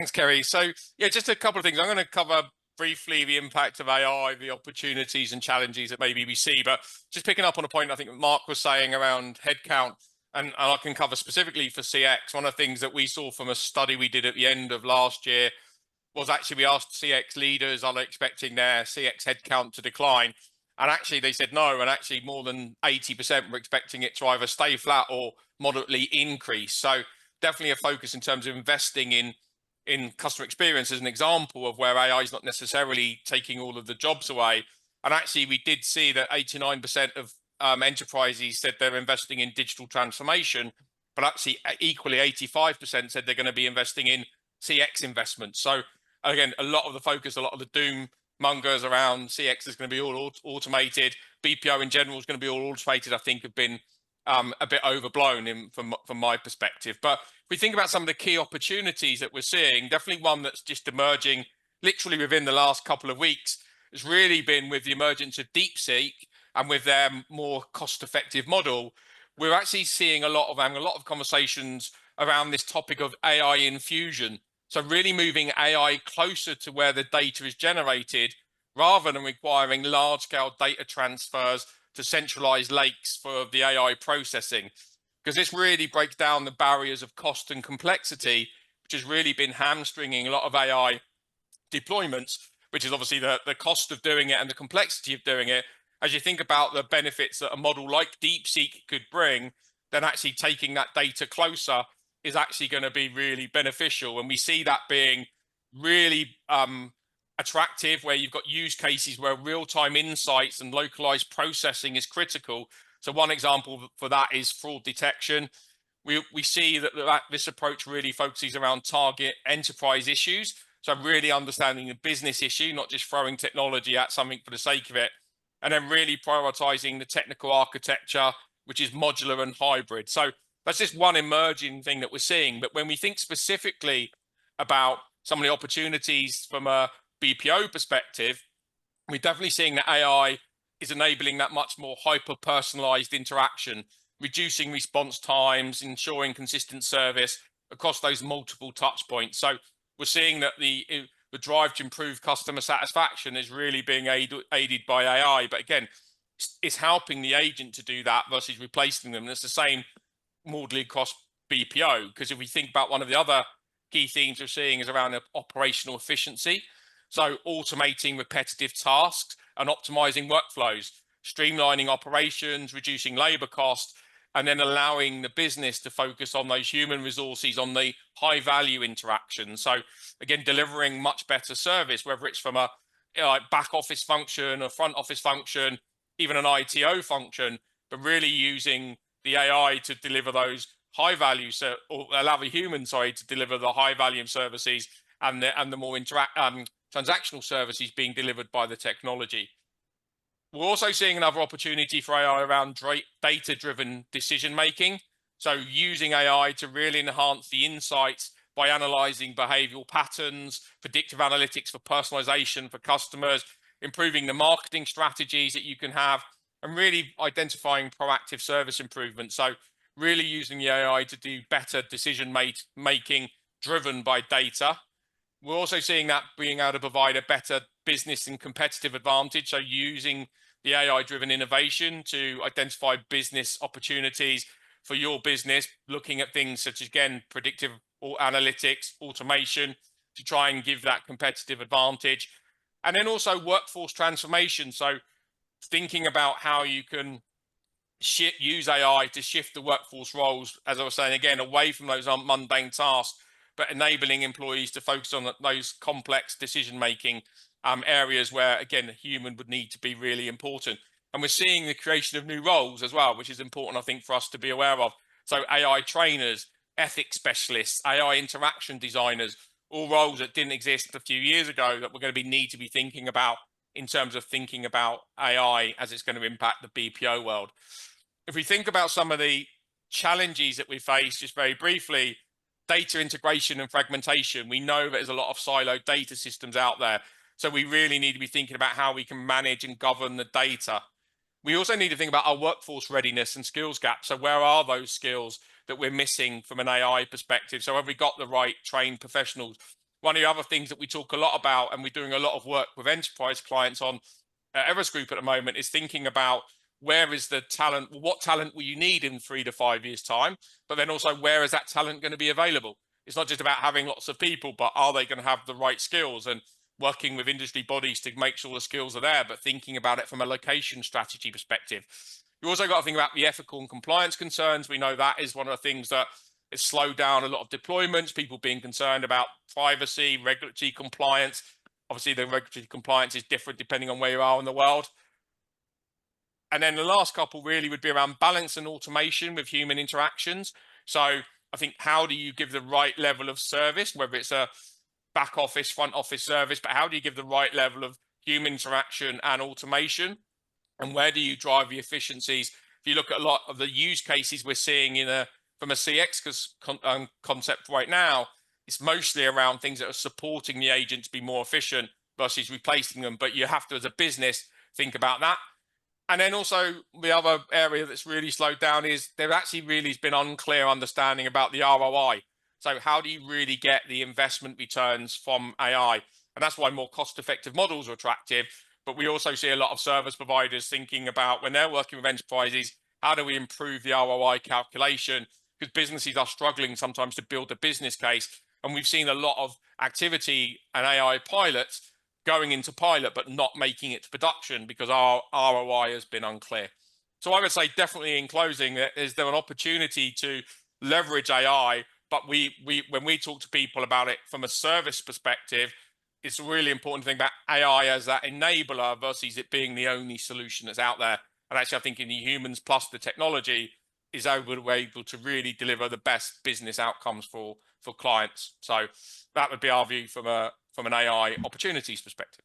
Thanks, Kerry. So, yeah, just a couple of things. I'm going to cover briefly the impact of AI, the opportunities and challenges that maybe we see, but just picking up on a point I think Mark was saying around headcount, and I can cover specifically for CX. One of the things that we saw from a study we did at the end of last year was actually we asked CX leaders, are they expecting their CX headcount to decline? And actually they said no, and actually more than 80% were expecting it to either stay flat or moderately increase. So definitely a focus in terms of investing in customer experience as an example of where AI is not necessarily taking all of the jobs away. And actually we did see that 89% of enterprises said they're investing in digital transformation, but actually equally 85% said they're going to be investing in CX investments. So again, a lot of the focus, a lot of the doom mongers around CX is going to be all automated. BPO in general is going to be all automated, I think, have been a bit overblown from my perspective. But if we think about some of the key opportunities that we're seeing, definitely one that's just emerging literally within the last couple of weeks has really been with the emergence of DeepSeek and with their more cost-effective model. We're actually seeing having a lot of conversations around this topic of AI infusion. So really moving AI closer to where the data is generated rather than requiring large-scale data transfers to centralized lakes for the AI processing, because this really breaks down the barriers of cost and complexity, which has really been hamstringing a lot of AI deployments, which is obviously the cost of doing it and the complexity of doing it. As you think about the benefits that a model like DeepSeek could bring, then actually taking that data closer is actually going to be really beneficial. And we see that being really attractive, where you've got use cases where real-time insights and localized processing is critical. So one example for that is fraud detection. We see that this approach really focuses around target enterprise issues. So really understanding the business issue, not just throwing technology at something for the sake of it, and then really prioritizing the technical architecture, which is modular and hybrid. So that's just one emerging thing that we're seeing. But when we think specifically about some of the opportunities from a BPO perspective, we're definitely seeing that AI is enabling that much more hyper-personalized interaction, reducing response times, ensuring consistent service across those multiple touch points. So we're seeing that the drive to improve customer satisfaction is really being aided by AI. But again, it's helping the agent to do that versus replacing them. And it's the same broadly across BPO, because if we think about one of the other key themes we're seeing is around operational efficiency. So automating repetitive tasks and optimizing workflows, streamlining operations, reducing labor costs, and then allowing the business to focus on those human resources, on the high value interactions. So again, delivering much better service, whether it's from a back office function, a front office function, even an ITO function, but really using the AI to deliver those high value, or allow the human, to deliver the high value services and the more transactional services being delivered by the technology. We're also seeing another opportunity for AI around data-driven decision making. So using AI to really enhance the insights by analyzing behavioral patterns, predictive analytics for personalization for customers, improving the marketing strategies that you can have, and really identifying proactive service improvements. So really using the AI to do better decision making driven by data. We're also seeing that being able to provide a better business and competitive advantage. So using the AI-driven innovation to identify business opportunities for your business, looking at things such as, again, predictive or analytics, automation, to try and give that competitive advantage. And then also workforce transformation. So thinking about how you can use AI to shift the workforce roles, as I was saying, again, away from those mundane tasks, but enabling employees to focus on those complex decision-making areas where, again, a human would need to be really important. And we're seeing the creation of new roles as well, which is important, I think, for us to be aware of. So AI trainers, ethics specialists, AI interaction designers, all roles that didn't exist a few years ago that we're going to need to be thinking about in terms of thinking about AI as it's going to impact the BPO world. If we think about some of the challenges that we face, just very briefly, data integration and fragmentation. We know that there's a lot of siloed data systems out there. So we really need to be thinking about how we can manage and govern the data. We also need to think about our workforce readiness and skills gaps. So where are those skills that we're missing from an AI perspective? So have we got the right trained professionals? one of the other things that we talk a lot about, and we're doing a lot of work with enterprise clients on at Everest Group at the moment, is thinking about where is the talent, what talent will you need in 3 to 5 years time, but then also where is that talent going to be available? It's not just about having lots of people, but are they going to have the right skills, and working with industry bodies to make sure the skills are there, but thinking about it from a location strategy perspective. You also got to think about the ethical and compliance concerns. We know that is one of the things that has slowed down a lot of deployments, people being concerned about privacy, regulatory compliance. Obviously, the regulatory compliance is different depending on where you are in the world. And then the last couple really would be around balance and automation with human interactions. So I think, how do you give the right level of service, whether it's a back office, front office service, but how do you give the right level of human interaction and automation? And where do you drive the efficiencies? If you look at a lot of the use cases we're seeing from a CX concept right now, it's mostly around things that are supporting the agent to be more efficient versus replacing them. But you have to, as a business, think about that. And then also the other area that's really slowed down is there actually really has been unclear understanding about the ROI. So how do you really get the investment returns from AI? And that's why more cost-effective models are attractive. But we also see a lot of service providers thinking about, when they're working with enterprises, how do we improve the ROI calculation? Because businesses are struggling sometimes to build a business case. And we've seen a lot of activity and AI pilots going into pilot, but not making it to production because our ROI has been unclear. So I would say, definitely in closing, is there an opportunity to leverage AI? But when we talk to people about it from a service perspective, it's a really important thing about AI as that enabler versus it being the only solution that's out there. And actually, I think in the humans plus the technology is able to really deliver the best business outcomes for clients. So that would be our view from an AI opportunities perspective.